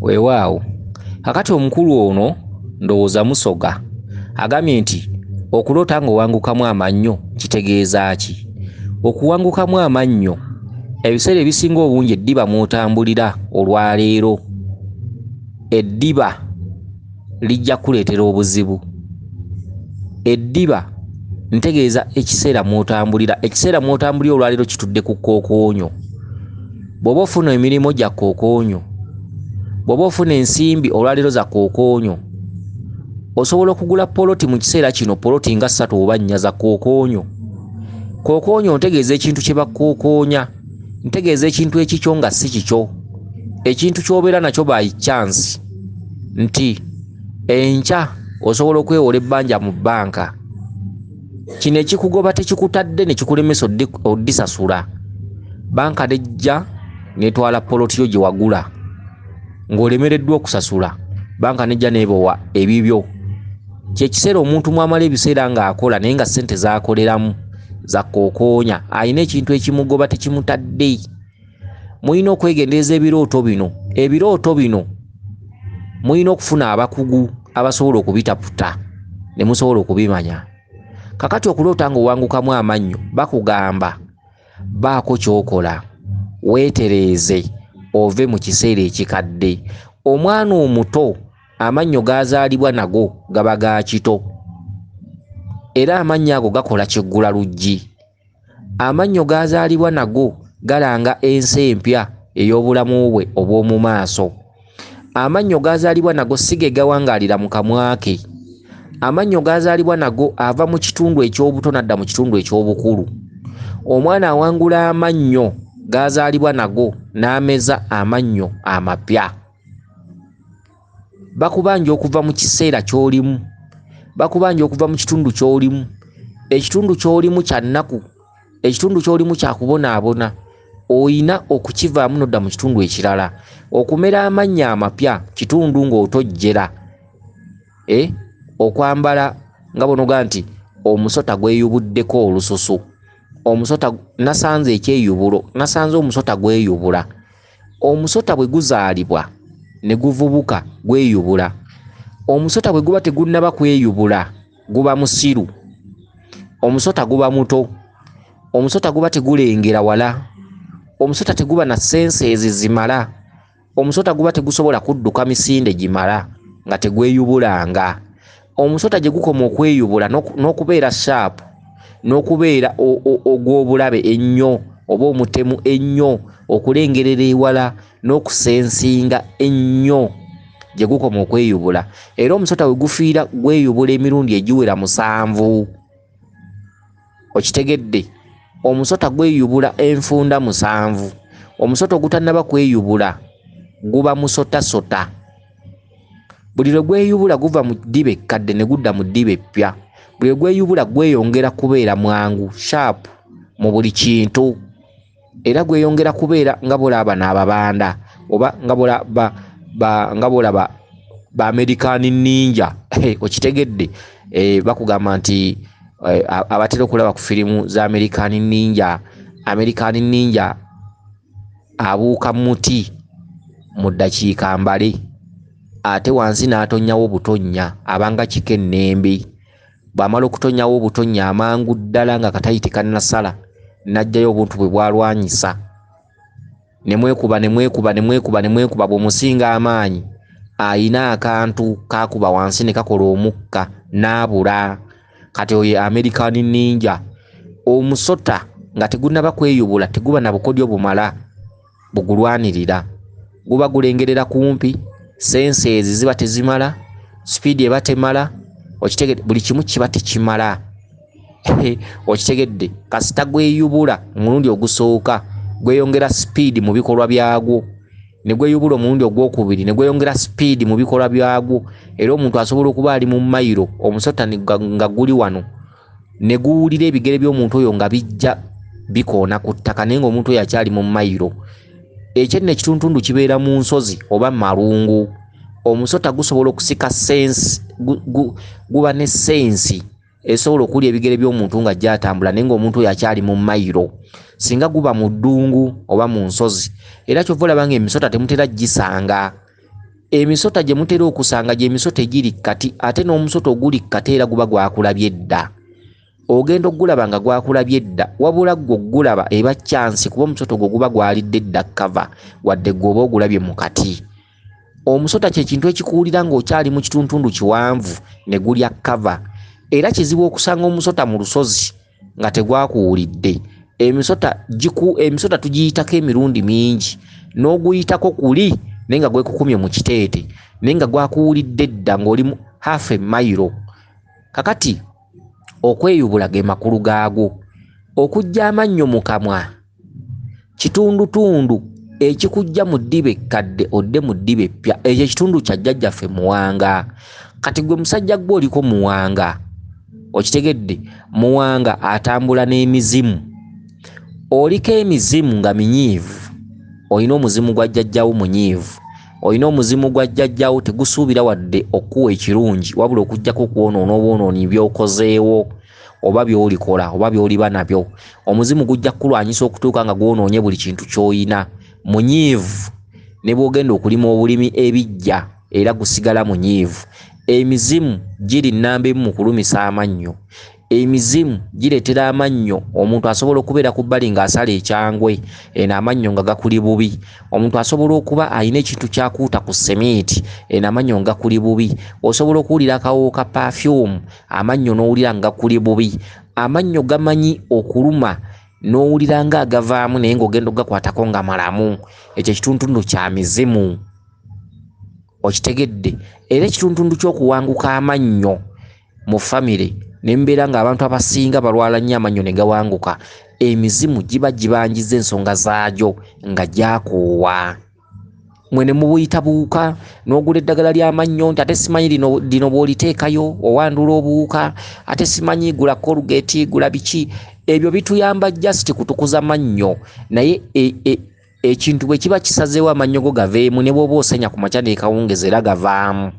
Weewaawo kakati omukulu ono ndowooza Musoga agambye nti okuloota ng'owangukamu amannyo kitegeeza ki? Okuwangukamu amannyo ebiseera ebisinga obungi eddiba mw'otambulira olwaleero eddiba lijja kuleetera obuzibu. Eddiba ntegeeza ekiseera mw'otambulira olwaleero kitudde ku kookoonyo. Bw'oba ofuna emirimu gya kookoonyo, bw'oba ofuna ensimbi olwaleero za kookoonyo, osobola okugula poloti mu kiseera kino, poloti nga 3 oba 4 za kookoonyo. Kookoonyo ntegeeza ekintu kye bakookoonya, ntegeeza ekintu ekikyo nga si kikyo, ekintu ky'obeera nakyo by chance nti enkya osobola okwewola ebbanja mu bbanka, kino ekikugoba tekikutadde ne kikulemesa oddisasula, banka nejja netwala poloti yo gye wagula ng'olemereddwa okusasula, banka nejja neebowa ebibyo. Kyekiseera omuntu mwamala ebiseera ng'akola naye nga ssente z'akoleramu za kookoonya, alina ekintu ekimugoba tekimutadde. Mulina okwegendereza ebirooto bino mulina okufuna abakugu abasobola okubitaputa ne musobola okubimanya. Kakati okuloota ng'owangukamu amannyo bakugamba baako ky'okola, weetereeze ove mu kiseera ekikadde. Omwana omuto amannyo g'azaalibwa nago gaba ga kito, era amannyo ago gakola kiggula luggi. Amannyo g'azaalibwa nago galanga ensi empya ey'obulamu bwe obw'omu maaso. Amannyo g'azaalibwa nago si ge gawangaalira mu kamwa ke. Amannyo g'azaalibwa nago ava mu kitundu eky'obuto nadda mu kitundu eky'obukulu. Omwana awangula amannyo g'azaalibwa nago n'ameza amannyo amapya. Bakubanja okuva mu kiseera ky'olimu, bakubanja okuva mu kitundu ky'olimu. Ekitundu ky'olimu kya nnaku, ekitundu ky'olimu kya kubonaabona. Oyina okukivaamu n'odda mu kitundu ekirala. Okumera amannyo amapya kitundu ng'otojjera. Okwambala nga bonoga nti omusota gweyubuddeko olususu. Omusota nasanze ekyeyubulo, nasanze omusota gweyubula. Omusota bwe guzaalibwa ne guvubuka gweyubula. Omusota bwe guba tegunnaba kweyubula guba musiru. Omusota guba muto. Omusota guba tegulengera wala. Omusota teguba na senses zimala. Omusota guba tegusobola kudduka misinde gimala nga tegweyubulanga. Omusota gye gukoma okweyubula n'okubeera sharp, n'okubeera ogw'obulabe ennyo oba omutemu ennyo, okulengerera ewala n'okusensinga ennyo gye gukoma okweyubula. Era omusota we gufiira gweyubula emirundi egiwera 7. Okitegedde? Omusota gweyubula enfunda 7. Omusota ogutannaba kweyubula guba musotasota. Buli lwe gweyubula guva mu ddiba ekkadde ne gudda mu ddiba eppya. Buli lwe gweyubula gweyongera kubeera mwangu, sharp mu buli kintu. Era gweyongera kubeera nga bolaba n'ababanda oba nga bolaba ba American Ninja. Okitegedde? Bakugamba nti abatera okulaba ku firimu za American Ninja abuuka muti mu ddakiika mbale, ate wansi n'atonnyawo obutonnya abanga kikennembe. Bw'amala okutonyawo obutonnya amangu ddala nga katayi tekannasala n'ajjayo obuntu bwe bwalwanyisa. Ne mwekuba bw'omusinga amaanyi ayina akantu kakuba wansi ne kakola omukka n'abula. Kati oyo American Ninja. Omusota nga tegunnaba kweyubula teguba na bukodyo bumala bugulwanirira. Guba gulengerera kumpi, senses ziba tezimala, speed eba temala. Okitegedde? Buli kimu kiba tekimala. Okitegedde? Kasita gweyubula omulundi ogusooka gweyongera speed mu bikolwa byagwo, ne gweyubula omulundi ogwokubiri ne gweyongera speed mu bikolwa byagwo. Era omuntu asobola okuba ali mu mayiro, omusota nga guli wano, ne guwulira ebigere by'omuntu oyo nga bijja bikoona ku ttaka naye ng'omuntu oyo akyali mu mayiro. Ekyenna ekituntundu kibeera mu nsozi oba malungu. Omusota gusobola okusika sense, guba ne sensi esobola okulya ebigere by'omuntu nga ajja atambula naye ng'omuntu oyo akyali mu mayiro. Singa guba mu ddungu oba mu nsozi, era kyova olaba ng'emisota temutera gisanga emisota gye mutera okusanga gye emisota egiri kati ate n'omusota oguli kati era guba gwakulabye edda. Ogenda ogulaba nga gwakulabye edda wabula gwe ogulaba eba chance kuba omusota ogwo guba gwalidde edda kava wadde gwoba ogulabye mu kati. Omusota kye kintu ekikuwulira ng'okyali mu kituntundu kiwanvu ne gulya kava. Era kizibu okusanga omusota mu lusozi nga tegwakuwulidde. Emisota tugiyitako emirundi mingi n'oguyitako kuli naye nga gwekukumye mu kiteete naye nga gwakuwulidde edda ng'oli mu half a mile. Kakati okweyubula ge makulu gaagwo. Okujja amannyo mu kamwa kitundutundu ekikujja mu ddiba ekkadde odde mu ddiba eppya. Ekyo ekitundu kya jjajjaffe Muwanga. Kati gwe musajja gwe oliko Muwanga, okitegedde? Muwanga atambula n'emizimu. Oliko emizimu nga minyiivu. Olina omuzimu gwa jjajjawo munyiivu. Olina omuzimu gwa jjajjawo tegusuubira wadde okuwa ekirungi wabula okujjako okwonoona obwonooni by'okozeewo oba by'olikola oba by'oliba nabyo. Omuzimu gujja kulwanyisa okutuuka nga gwonoonye buli kintu ky'oyina. Munyiivu ne bw'ogenda okulima obulimi ebijja era gusigala munyiivu. Emizimu giri nnamba emu mu kulumisa amannyo. Emizimu gireetera amannyo omuntu asobola okubeera ku bbali ng'asala ekyangwe eno amannyo nga gakuli bubi. Omuntu asobola okuba alina ekintu kyakuuta ku semiiti eno amannyo nga gakuli bubi. Osobola okuwulira akawo ka perfume amannyo n'owulira nga gakuli bubi. Amannyo gamanyi okuluma n'owulira nga agavaamu naye ng'ogenda ogakwatako nga malamu. Ekyo ekituntundu kya mizimu. Okitegedde? Era ekituntundu ky'okuwanguka amannyo mu famire nembeera ng'abantu abasinga balwala nnyo amannyo ne gawanguka. Emizimu giba gibanjiza ensonga zaagyo nga gyakoowa. Mwe ne mubuyita buwuka n'ogula eddagala ly'amannyo nti ate simanyi lino bw'oliteekayo owandula obuwuka, ate simanyi gula Colgate gula biki. Ebyo bituyamba just kutukuza mannyo naye ekintu bwe kiba kisazeewo amannyo go gaveemu ne bw'oba osenya ku makya n'ekawungeezi era gavaamu.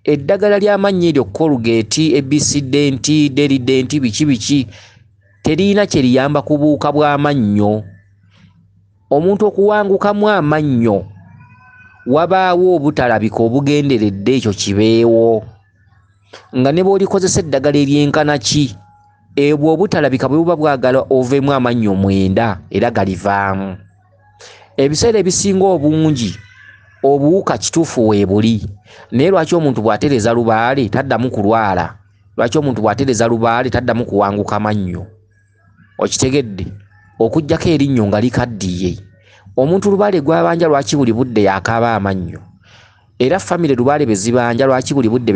Eddagala ly'amannyo eryo Colgate, ABCDent, Derident biki terina kye liyamba ku buwuka bw'amannyo. Omuntu okuwangukamu amannyo wabaawo obutalabika obugenderedde ekyo kibeewo. Nga ne bw'olikozesa eddagala eryenkana ki ebwo obutalabika bwe buba bwagala oveemu amannyo mwenda era galivaamu. Ebiseera ebisinga obungi obuwuka kituufu weebuli naye lwaki omuntu bw'atereeza lubaale taddamu kulwala? Lwaki omuntu bw'atereeza lubaale taddamu kuwanguka mannyo? Okitegedde? Okuggyako erinnyo nga likaddiye. Omuntu lubaale gwabanja lwaki buli budde yakaaba amannyo? Era famire lubaale be zibanja lwaki buli budde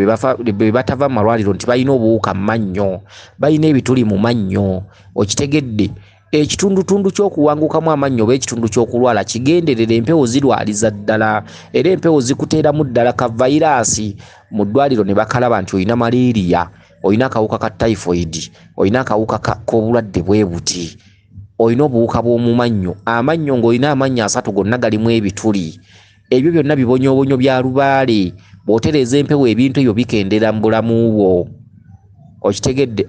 be batava mu malwaliro nti balina obuwuka mu mannyo, balina ebituli mu mannyo? Okitegedde? Ekitundutundu ky'okuwangukamu amannyo oba ekitundu ky'okulwala kigenderera. Empewo zirwaliza ddala era empewo zikuteeramu ddala ka vayiraasi. Mu ddwaliro ne bakalaba nti olina malaria, olina akawuka ka typhoid, olina akawuka k'obulwadde bwe buti, olina obuwuka bw'omu mannyo. Amannyo ng'olina amannyo 3 gonna galimu ebituli. Ebyo byonna bibonyoobonyo bya lubaale. Bw'otereeza empewo ebintu ebyo bikendera mu bulamu bwo. Okitegedde?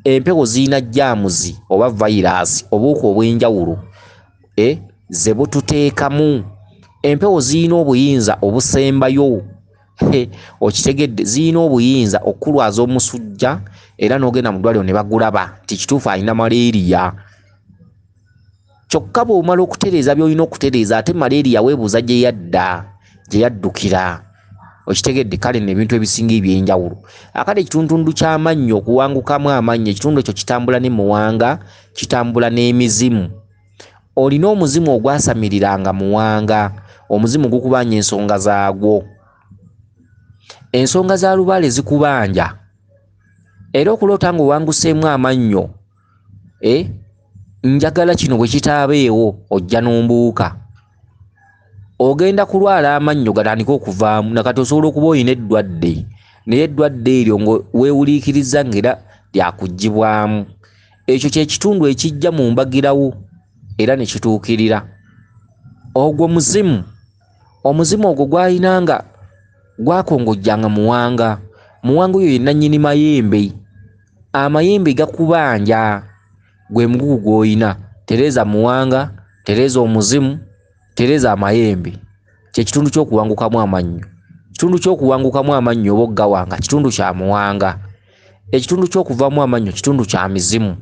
Empewo zirina jaamuzi oba vayiraasi obuwuka obw'enjawulo ze bututeekamu. Empewo zirina obuyinza obusembayo. Okitegedde? Zirina obuyinza okukulwaza omusujja era n'ogenda mu ddwaliro ne bagulaba nti kituufu alina malaria. Kyokka bw'omala okutereeza by'olina okutereeza ate malaria weebuuza gye yadda, gye yaddukira. Okitegedde? Kale n'ebintu ebisinga ebyenjawulo. Akale ekituntundu ky'amannyo okuwangukamu amannyo ekitundu ekyo kitambula ne Muwanga, kitambula n'emizimu. Olina omuzimu ogwasamiriranga Muwanga, omuzimu gukubanja ensonga zaagwo. Ensonga za lubaale zikubanja era okuloota ng'owanguseemu amannyo njagala kino bwe kitaabeewo ojja n'ombuuka. Ogenda kulwala amannyo gatandika okuvaamu nakati osobola okuba olina eddwadde naye eddwadde eryo weewuliikiriza ng'era lyakuggyibwamu. Ekyo kye kitundu ekijja mu mbagirawo era ne kituukirira. Ogwo muzimu. Omuzimu ogwo gw'alinanga gwakongojjanga Muwanga. Muwanga oyo ye nannyini mayembe. Amayembe gakubanja. Gwe mugugu gw'olina. Tereeza Muwanga, tereeza omuzimu, tereeza amayembe. kye kitundu ky'okuwangukamu amannyo. Kitundu ky'okuwangukamu amannyo oba oggawanga kitundu kya muwanga. Ekitundu ky'okuvaamu amannyo kitundu kya mizimu.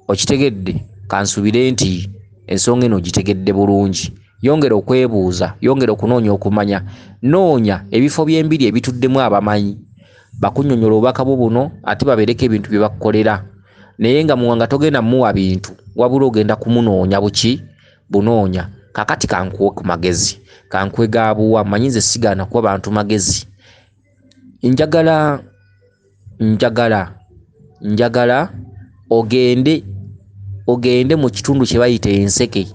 Okitegedde? Kansubire nti ensonga eno ogitegedde bulungi. Yongera okwebuuza, yongera okunoonya okumanya. Noonya ebifo by'embiri ebituddemu abamanyi. Bakunnyonnyola obubaka bwo buno ate babeereko ebintu bye bakukolera. Naye nga muwanga togenda muwa bintu, wabula ogenda kumunoonya bunoonya. Kakati kankuwe ku magezi. Kankuwe gaabuwa, manyi nze sigaana kuwa bantu magezi. Njagala ogende mu kitundu kye bayita enseke.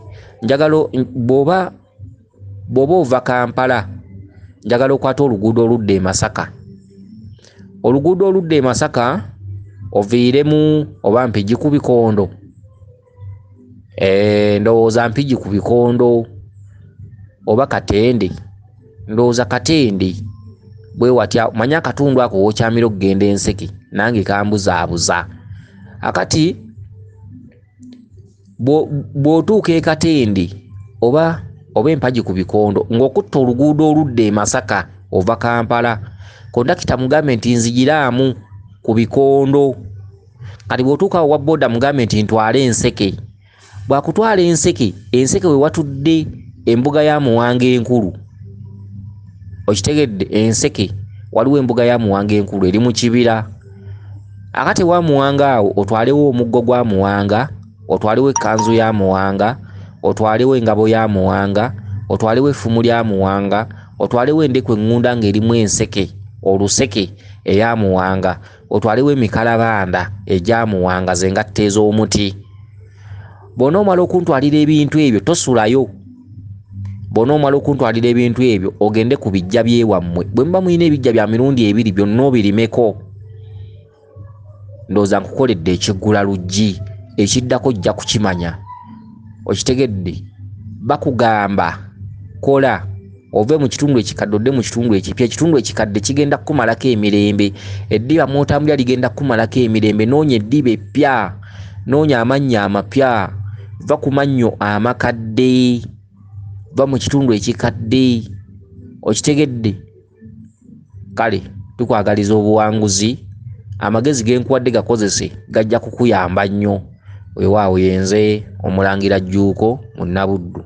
Njagala bw'oba ova Kampala, njagala okwata oluguudo oludda e Masaka. Oluguudo oludda e Masaka oviiremu oba Mpigi ku Bikondo. Ndowooza Mpigi ku Bikondo oba Katende. Ndowooza Katende. Bwe watya manya akatundu ako w'okyamira okugenda enseke, nange kambuzaabuza. Akati bw'otuuka e Katende oba Empagi ku Bikondo ng'okutta oluguudo oludda e Masaka ova Kampala, kondakita mugambe nti nzigiraamu ku Bikondo. Kati bw'otuuka wa boda mugambe nti ntwale enseke. Bw'akutwala enseke we watudde embuga ya Muwanga enkulu. Okitegedde? Enseke waliwo embuga ya Muwanga enkulu eri mu kibira. Akati wa Muwanga awo otwalewo omuggo gwa Muwanga, otwalewo ekkanzu ya Muwanga, otwalewo engabo ya Muwanga, otwalewo effumu lya Muwanga, otwalewo endeku eŋŋunda ng'erimu enseke, oluseke eya Muwanga, otwalewo emikalabanda egya Muwanga zengatta ez'omuti. Bw'onoomala okuntwalira ebintu ebyo tosulayo. Bw'onoomala okuntwalira ebintu ebyo ogende ku bijja by'ewammwe. Bwe muba mulina ebijja bya mirundi ebiri byonna obirimeko. Ndowooza nkukoledde ekiggula luggi, ekiddako ojja kukimanya. Okitegedde? Bakugamba kola ove mu kitundu ekikadde odde mu kitundu ekipya. Ekitundu ekikadde kigenda kukumalako emirembe. Eddiba mw'otambulira ligenda kukumalako emirembe. Noonya eddiba eppya, noonya amannyo amapya. Va ku mannyo amakadde, va mu kitundu ekikadde. Okitegedde? Kale tukwagaliza obuwanguzi. Amagezi ge nkuwadde gakozese gajja kukuyamba nnyo. Weewaawo yenze Omulangira Jjuuko Munnabuddu.